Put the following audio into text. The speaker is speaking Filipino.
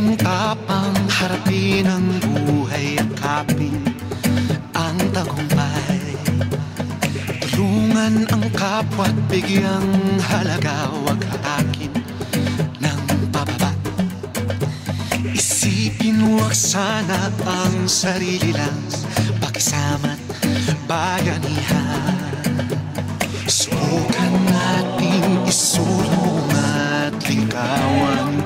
Kung tapang harapin ang buhay, yakapin ang tagumpay. Tulungan ang kapwa't bigyang halaga, wag haakin ng pababa. Isipin wag sana ang sarili lang, pakisama't bayanihan. Subukan natin isulong at ligawan